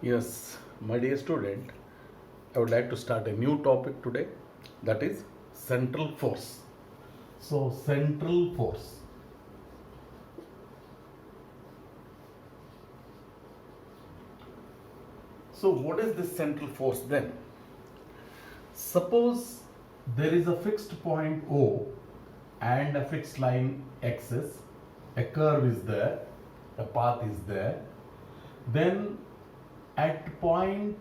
Yes, my dear student, I would like to start a new topic today, that is central force. So, central force. So, what is this central force then? Suppose there is a fixed point O and a fixed line axis, a curve is there, a path is there, then at point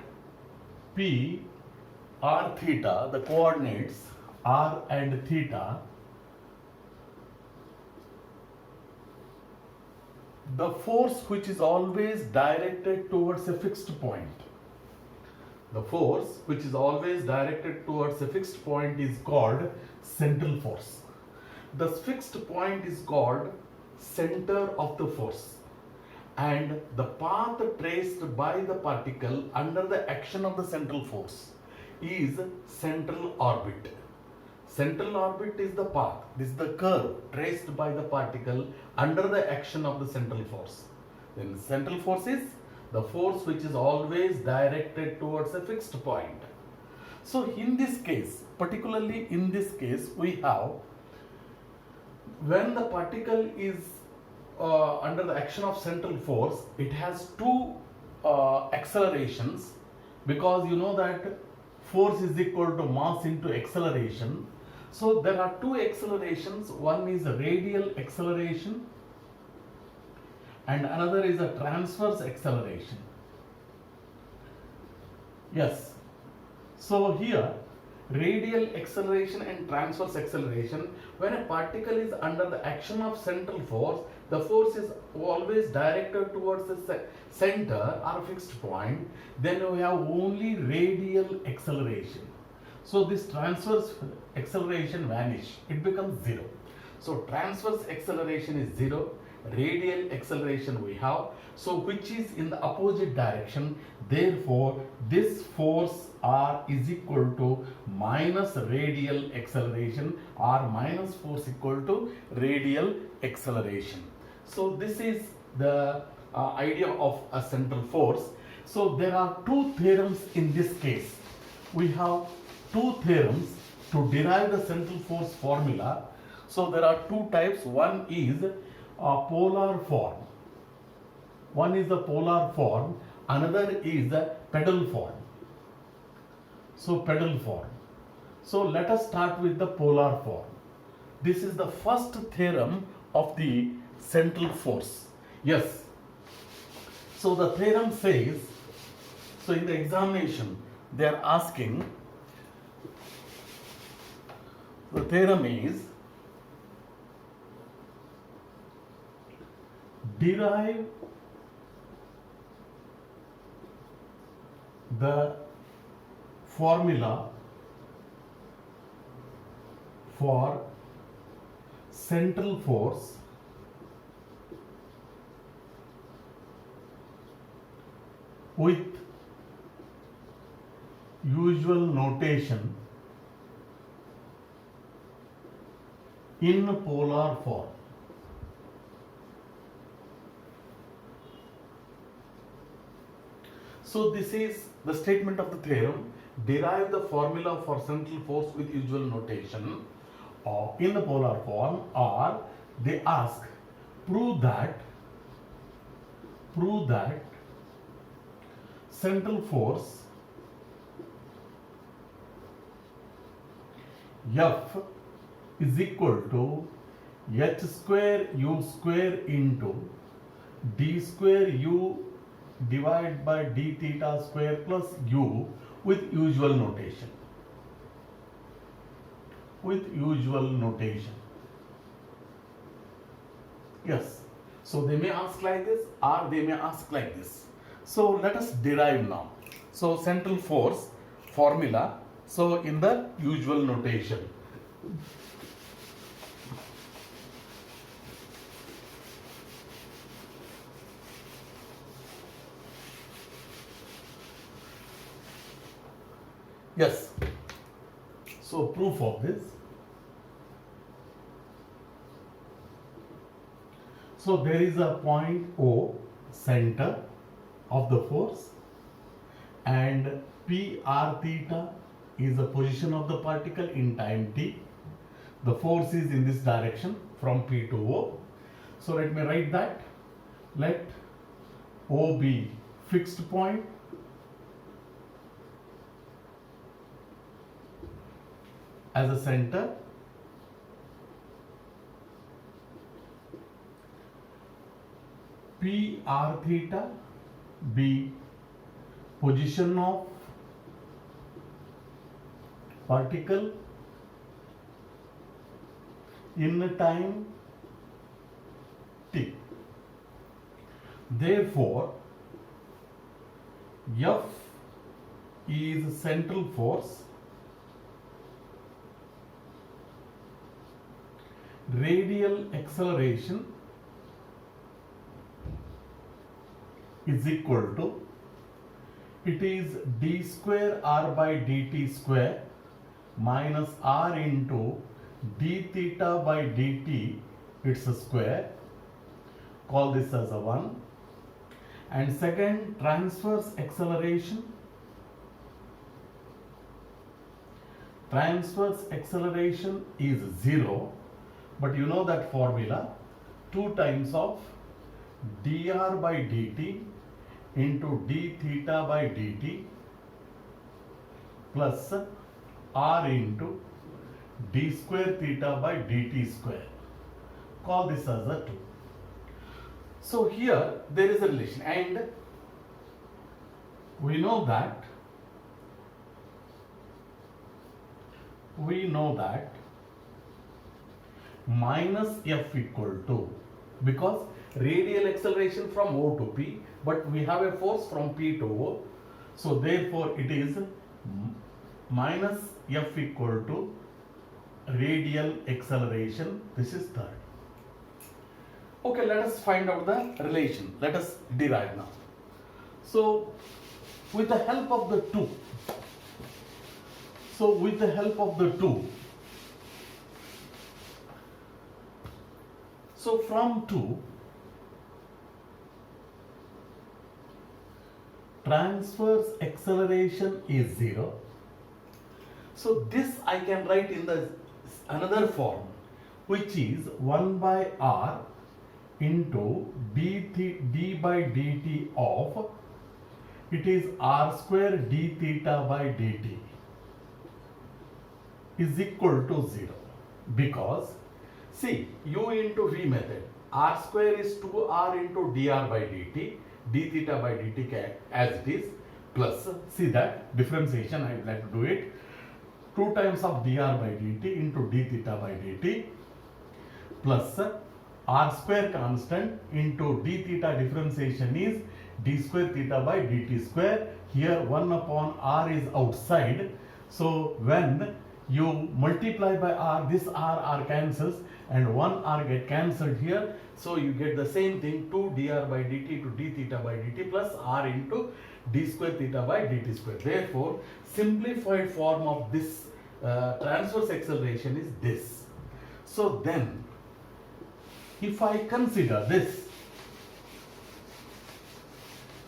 P, r theta, the coordinates r and theta, the force which is always directed towards a fixed point. The force which is always directed towards a fixed point is called central force. The fixed point is called center of the force, and the path traced by the particle under the action of the central force is central orbit. Central orbit is the path, this is the curve traced by the particle under the action of the central force. Then central force is the force which is always directed towards a fixed point. So in this case, particularly in this case, we have when the particle is under the action of central force, it has two accelerations, because you know that force is equal to mass into acceleration. So there are two accelerations, one is a radial acceleration and another is a transverse acceleration. Yes, so here radial acceleration and transverse acceleration, when a particle is under the action of central force, the force is always directed towards the center or fixed point, then we have only radial acceleration. So this transverse acceleration vanish, it becomes zero. So transverse acceleration is zero, radial acceleration we have, so which is in the opposite direction. Therefore this force R is equal to minus radial acceleration, or minus force equal to radial acceleration. So this is the idea of a central force. So there are two theorems in this case. We have two theorems to derive the central force formula. So there are two types. One is a polar form. One is the polar form, another is the pedal form. So pedal form. So let us start with the polar form. This is the first theorem of the central force. Yes. So the theorem says, so in the examination they are asking, the theorem is derive the formula for central force with usual notation in polar form. So this is the statement of the theorem. Derive the formula for central force with usual notation in the polar form, or they ask prove that central force F is equal to h square u square into d square u divided by d theta square plus u with usual notation. With usual notation. Yes. So they may ask like this, or they may ask like this. So let us derive now. So central force formula, so in the usual notation. Yes. So proof of this. So there is a point O, center of the force, and p r theta is the position of the particle in time t. The force is in this direction from P to O. So let me write that. Let O be fixed point as a center. P r theta be position of particle in time t. Therefore, F is central force, radial acceleration is equal to, it is d square r by dt square minus r into d theta by dt, it's a square, call this as a 1. And second, transverse acceleration. Transverse acceleration is 0, but you know that formula, 2 times of dr by dt into d theta by dt plus r into d square theta by dt square. Call this as a 2. So here there is a relation, and we know that minus f equal to, because radial acceleration from O to P, but we have a force from P to O, so therefore it is minus f equal to radial acceleration. This is third. Okay, let us find out the relation. Let us derive now. So with the help of the two, so from 2, transverse acceleration is 0. So this I can write in the another form, which is 1 by r into d by dt of, it is r square d theta by dt is equal to 0. Because see, u into v method, r square is 2r into dr by dt, d theta by dt as it is, plus, see that differentiation, I would like to do it, 2 times of dr by dt into d theta by dt plus r square constant into d theta differentiation is d square theta by dt square. Here 1 upon r is outside, so when you multiply by r, this r cancels and 1 r get cancelled here, so you get the same thing, 2 dr by dt to d theta by dt plus r into d square theta by dt square. Therefore, simplified form of this transverse acceleration is this. So then, if I consider this,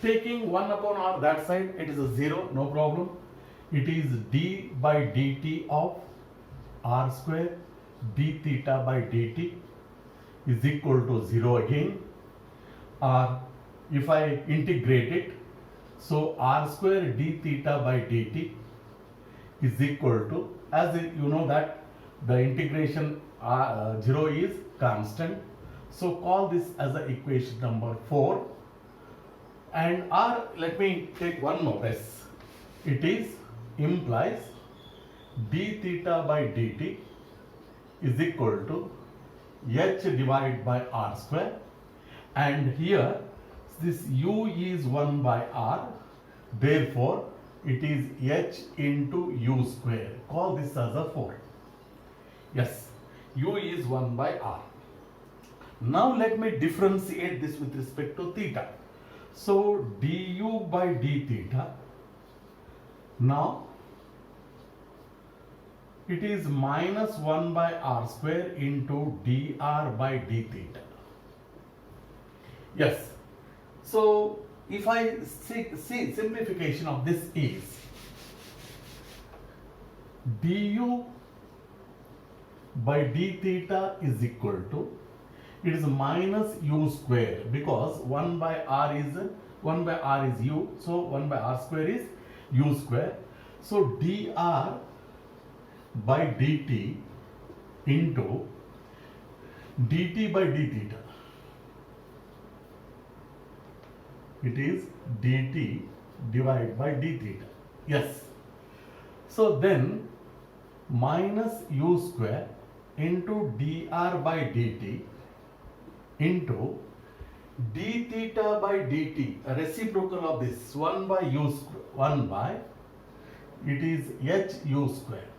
taking 1 upon r that side, it is a 0, no problem. It is d by dt of r square d theta by dt is equal to 0 again. Or if I integrate it, so r square d theta by dt is equal to, as you know that the integration 0 is constant, so call this as the equation number 4. And r, let me take one more s, it is implies d theta by dt is equal to h divided by r square, and here this u is 1 by r, therefore it is h into u square. Call this as a 4. Yes, u is 1 by r. Now let me differentiate this with respect to theta. So du by d theta, now it is minus 1 by r square into dr by d theta. Yes, so if I see simplification of this is du by d theta is equal to, it is minus u square, because 1 by r is u, so 1 by r square is u square. So dr by dt into dt by d theta, it is dt divided by d theta. Yes. So then minus u square into dr by dt into d theta by dt, a reciprocal of this 1 by u square, 1 by, it is h u square.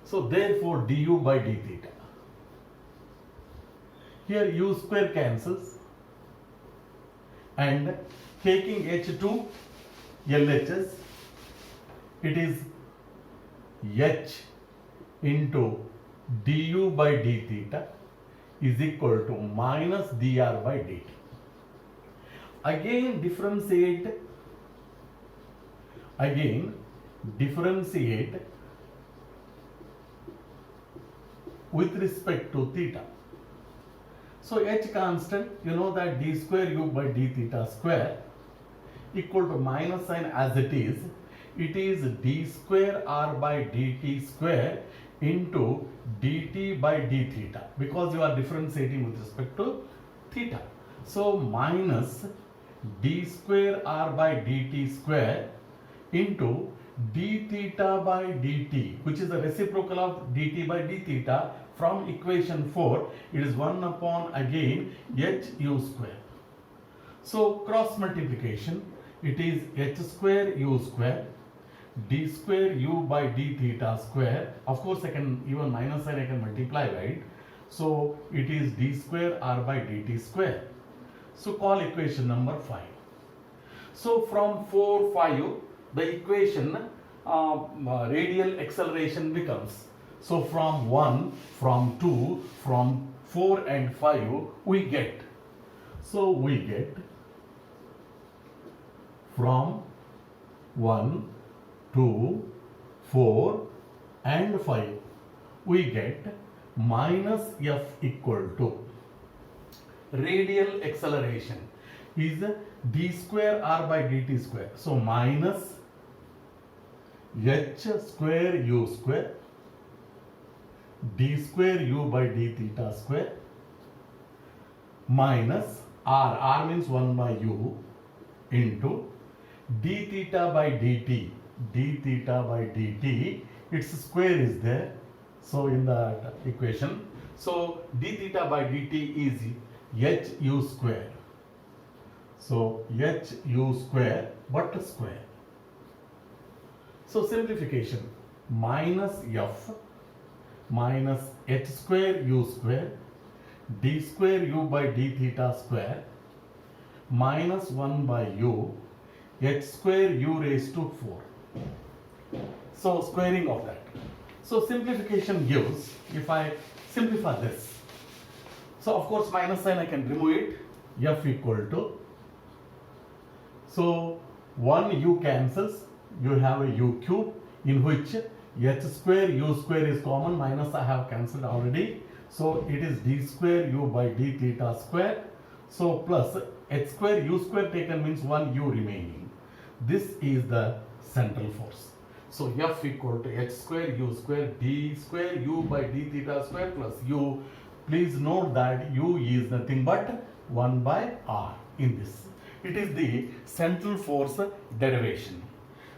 So therefore du by d theta. Here u square cancels, and taking h2 LHS, it is h into du by d theta is equal to minus dr by dt. Again differentiate with respect to theta. So h constant, you know that d square u by d theta square equal to minus sign as it is d square r by dt square into dt by d theta, because you are differentiating with respect to theta. So minus d square r by dt square into d theta by dt, which is the reciprocal of dt by d theta. From equation 4, it is 1 upon again h u square. So cross multiplication, it is h square u square d square u by d theta square. Of course I can, even minus sign I can multiply, right? So it is d square r by dt square. So call equation number 5. So from 4, 5, the equation radial acceleration becomes, so from 1, from 2, from 4 and 5 we get, so we get from 1, 2, 4 and 5 we get minus f equal to radial acceleration is d square r by dt square. So minus h square u square d square u by d theta square minus r means 1 by u into d theta by dt, its square is there, so in that equation, so d theta by dt is h u square, so h u square but square. So simplification, minus f minus h square u square d square u by d theta square minus 1 by u h square u raised to 4. So squaring of that. So simplification gives, if I simplify this, so of course minus sign I can remove it, f equal to, so 1 u cancels, you have a u cube in which h square u square is common, minus I have cancelled already, so it is d square u by d theta square, so plus h square u square taken means 1 u remaining. This is the central force. So f equal to h square u square d square u by d theta square plus u. Please note that u is nothing but 1 by r in this. It is the central force derivation.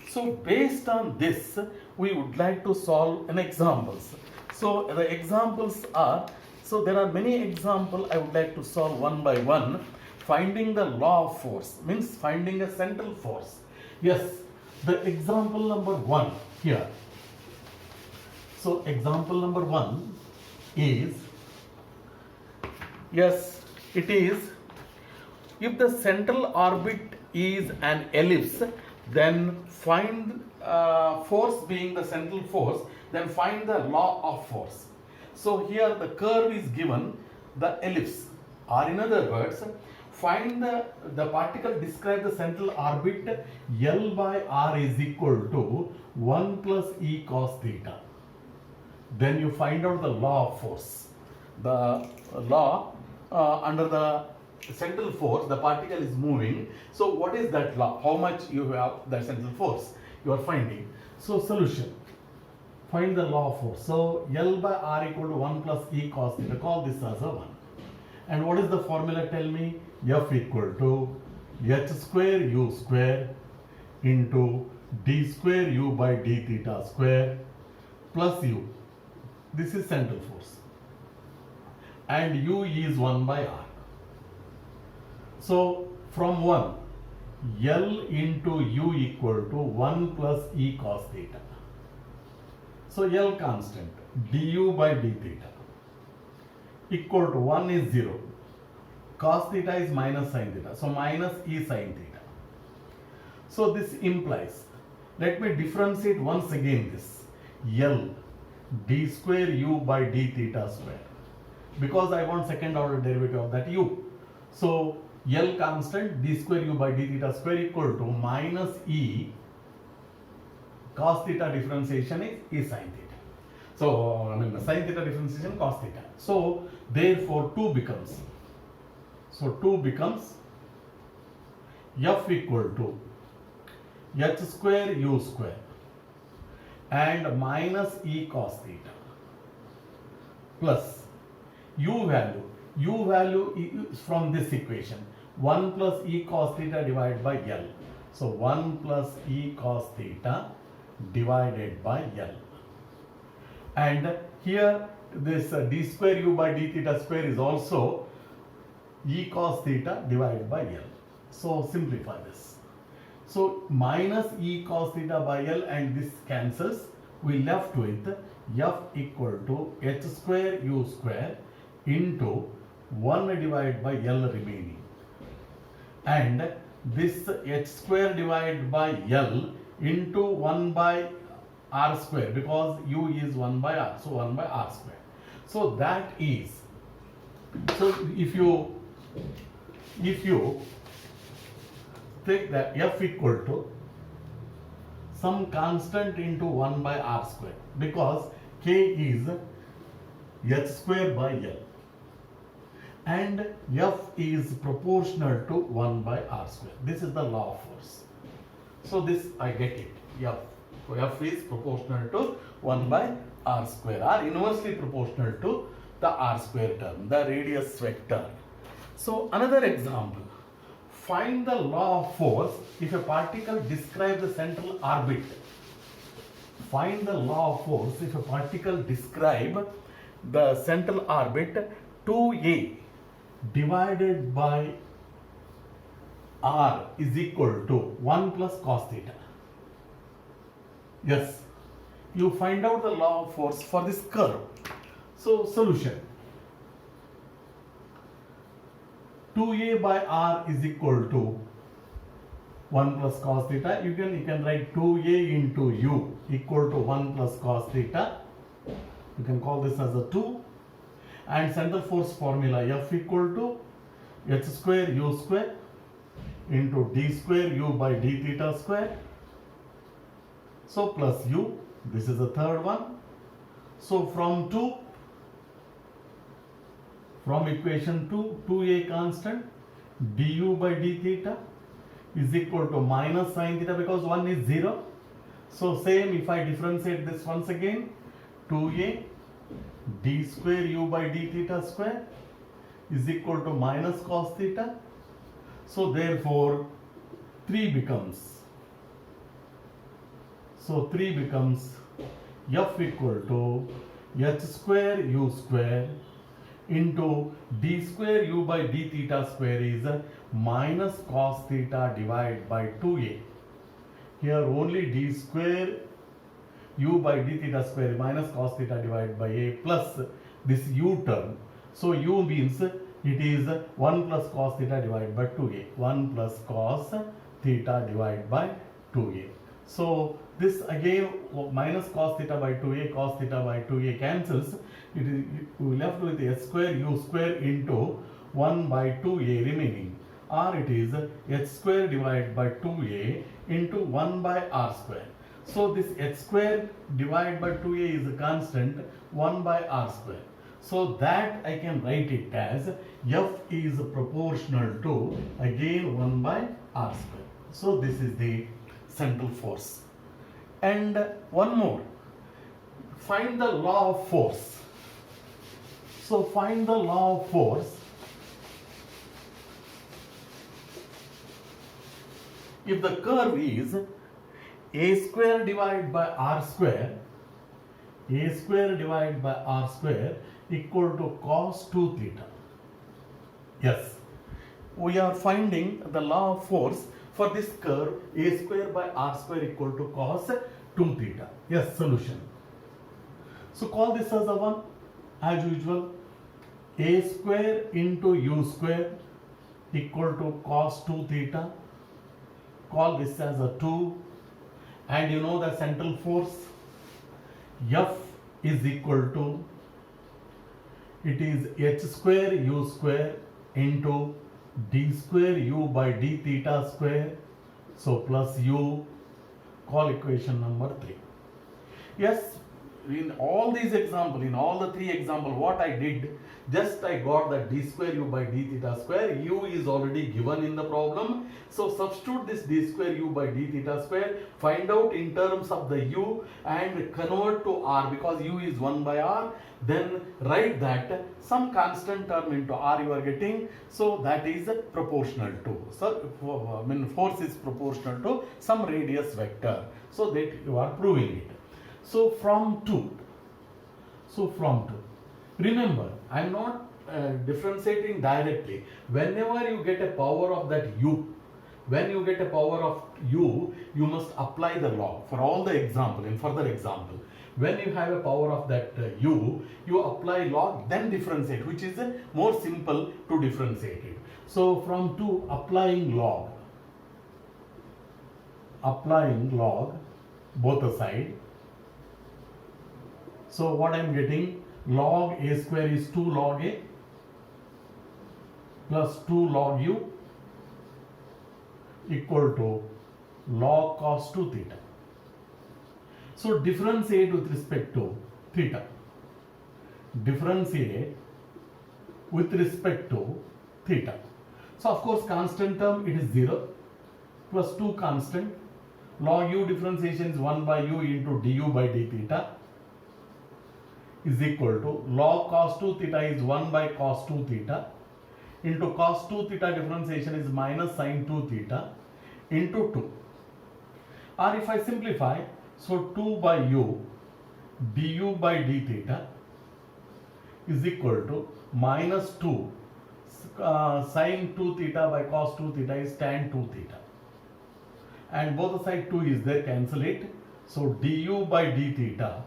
So based on this, we would like to solve an examples. So the examples are, so there are many examples I would like to solve one by one. Finding the law of force means finding a central force. Yes, the example number 1 here. So example number 1 is, yes, it is, if the central orbit is an ellipse, then find force being the central force, then find the law of force. So here the curve is given, the ellipse, or in other words, find the particle describe the central orbit L by R is equal to 1 plus E cos theta. Then you find out the law of force. The law under the central force, the particle is moving. So what is that law? How much you have the central force you are finding. So solution. Find the law of force. So L by R equal to 1 plus E cos theta. Call this as a 1. And what is the formula? Tell me. F equal to h square u square into d square u by d theta square plus u. This is central force. And u is 1 by r. So from 1, L into u equal to 1 plus E cos theta. So L constant, du by d theta equal to 1 is 0. Cos theta is minus sin theta. So minus E sin theta. So this implies, let me differentiate once again this L d square u by d theta square, because I want second order derivative of that u. So L constant d square u by d theta square equal to minus E cos theta differentiation is E sin theta. So I mean the sin theta differentiation cos theta. So therefore 2 becomes, F equal to h square u square and minus E cos theta plus u value is from this equation 1 plus E cos theta divided by L. So 1 plus E cos theta divided by L. And here this d square u by d theta square is also E cos theta divided by L. So simplify this. So minus E cos theta by L and this cancels. We left with F equal to h square u square into 1 divided by L remaining. And this h square divided by L into 1 by r square, because u is 1 by r, so 1 by r square. So that is, so if you take that F equal to some constant into 1 by r square, because k is h square by L and F is proportional to 1 by r square. This is the law of force. So this I get it. F. So F is proportional to 1 by r square, or inversely proportional to the r square term, the radius vector. So another example. Find the law of force if a particle describes the central orbit. Find the law of force if a particle describes the central orbit 2a divided by r is equal to 1 plus cos theta. Yes, you find out the law of force for this curve. So solution. 2a by r is equal to 1 plus cos theta. You can write 2a into u equal to 1 plus cos theta. You can call this as a 2. And central force formula F equal to h square u square into d square u by d theta square. So plus u, this is the third one. So from equation 2, 2a constant du by d theta is equal to minus sin theta, because 1 is 0. So same, if I differentiate this once again, 2a d square u by d theta square is equal to minus cos theta. So therefore 3 becomes F equal to h square u square into d square u by d theta square is minus cos theta divided by 2a. Here only d square u by d theta square minus cos theta divided by a plus this u term. So u means it is 1 plus cos theta divided by 2a. 1 plus cos theta divided by 2a. So this again minus cos theta by 2a, cos theta by 2a cancels. It is we left with s square u square into 1 by 2a remaining. or it is h square divided by 2a into 1 by r square. So this h square divided by 2a is a constant 1 by r square. So that I can write it as F is proportional to again 1 by r square. So this is the central force. And one more, find the law of force. So find the law of force. If the curve is a square divided by r square, a square divided by r square equal to cos 2 theta. Yes, we are finding the law of force for this curve a square by r square equal to cos 2 theta. Yes, solution. So call this as a 1 as usual. A square into u square equal to cos 2 theta. Call this as a 2. And you know the central force F is equal to, it is h square u square into d square u by d theta square. So plus u. Call equation number 3. Yes, in all these examples, in all the 3 examples, what I did, just I got that d square u by d theta square. U is already given in the problem. So substitute this d square u by d theta square, find out in terms of the u and convert to r because u is 1 by r. Then write that some constant term into r you are getting. So that is proportional to. So force is proportional to some radius vector. So that you are proving it. So from 2. Remember, I am not differentiating directly. Whenever you get a power of that u, when you get a power of u, you must apply the log. For all the example, in further example, when you have a power of that u, you apply log, then differentiate, which is more simple to differentiate it. So from 2, applying log both the side. So what I am getting, log a square is 2 log a plus 2 log u equal to log cos 2 theta. So differentiate with respect to theta. Differentiate with respect to theta. So of course constant term it is 0 plus 2 constant. Log u differentiation is 1 by u into du by d theta is equal to log cos 2 theta is 1 by cos 2 theta into cos 2 theta differentiation is minus sin 2 theta into 2. Or if I simplify, so 2 by u du by d theta is equal to minus 2 sin 2 theta by cos 2 theta is tan 2 theta. And both the side 2 is there, cancel it. So du by d theta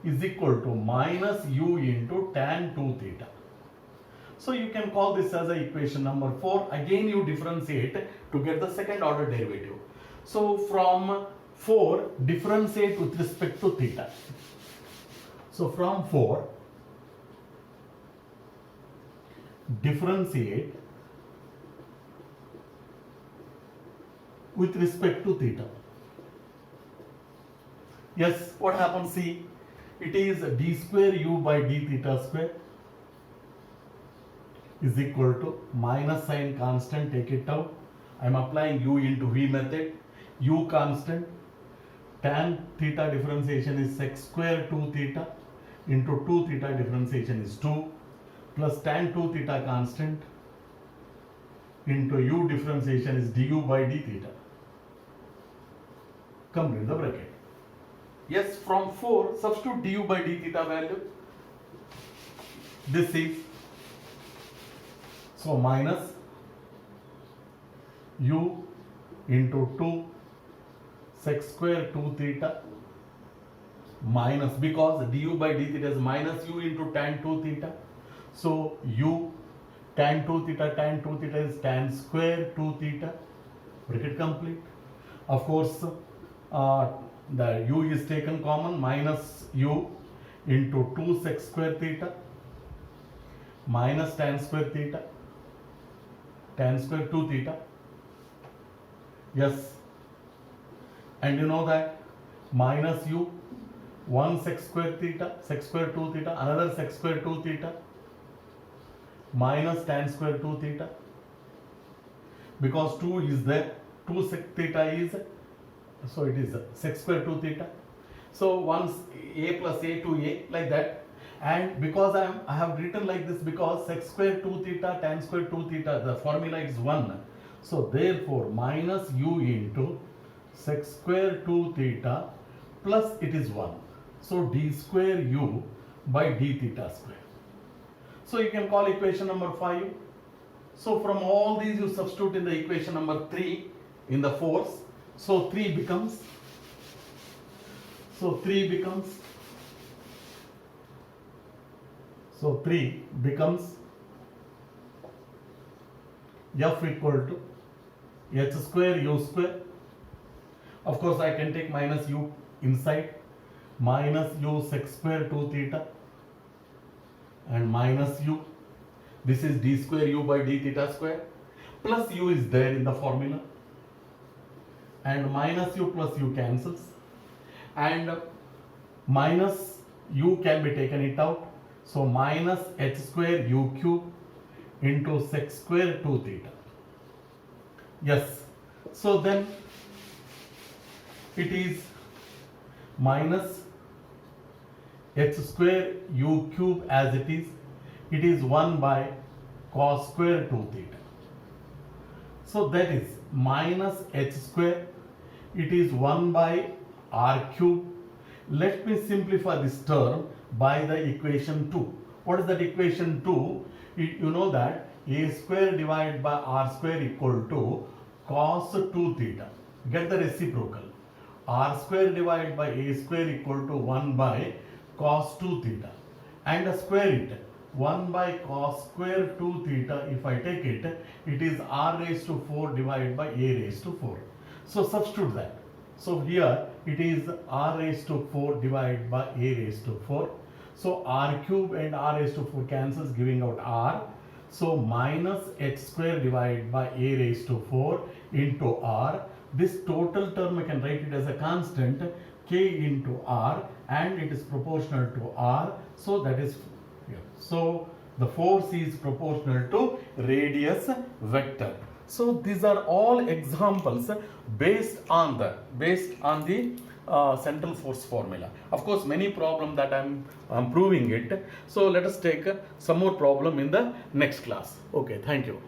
is equal to minus u into tan 2 theta. So you can call this as a equation number 4. Again you differentiate to get the second order derivative. So from 4, differentiate with respect to theta. So from 4, differentiate with respect to theta. Yes, what happens? See, it is d square u by d theta square is equal to minus sign constant, take it out. I am applying u into v method. U constant, tan theta differentiation is sec square 2 theta into 2 theta differentiation is 2 plus tan 2 theta constant into u differentiation is du by d theta. Complete the bracket. Yes, from 4, substitute du by d theta value. This is, so minus u into 2 sec square 2 theta minus, because du by d theta is minus u into tan 2 theta. So u tan 2 theta is tan square 2 theta. Bracket complete. Of course, the u is taken common, minus u into 2 sec square theta minus tan square theta tan square 2 theta. Yes. And you know that minus u, 1 sec square theta, sec square 2 theta, another sec square 2 theta, minus tan square 2 theta. Because 2 is there, 2 sec theta is, so it is sec square 2 theta. So once a plus a to a, like that. And because I have written like this because sec square 2 theta, tan square 2 theta, the formula is 1. So therefore minus u into sec square 2 theta plus it is 1. So d square u by d theta square. So you can call equation number 5. So from all these you substitute in the equation number 3 in the force. So 3 becomes F equal to h square u square. Of course I can take minus u inside, minus u sec square 2 theta and minus u, this is d square u by d theta square, plus u is there in the formula, and minus u plus u cancels, and minus u can be taken it out, so minus h square u cube into sec square 2 theta. Yes, so then it is minus h square u cube as it is 1 by cos square 2 theta. So that is minus h square, it is 1 by r cube. Let me simplify this term by the equation 2. What is that equation 2? You know that a square divided by r square equal to cos 2 theta. Get the reciprocal. R square divided by a square equal to 1 by cos 2 theta. And square it. 1 by cos square 2 theta, if I take it, it is r raised to 4 divided by a raised to 4. So substitute that. So here it is r raised to 4 divided by a raised to 4. So r cube and r raised to 4 cancels, giving out r. So minus h square divided by a raised to 4 into r. This total term I can write it as a constant k into r, and it is proportional to r. So that is here. So the force is proportional to radius vector. So these are all examples based on the central force formula. Of course, many problem that I'm proving it. So let us take some more problem in the next class. Okay, thank you.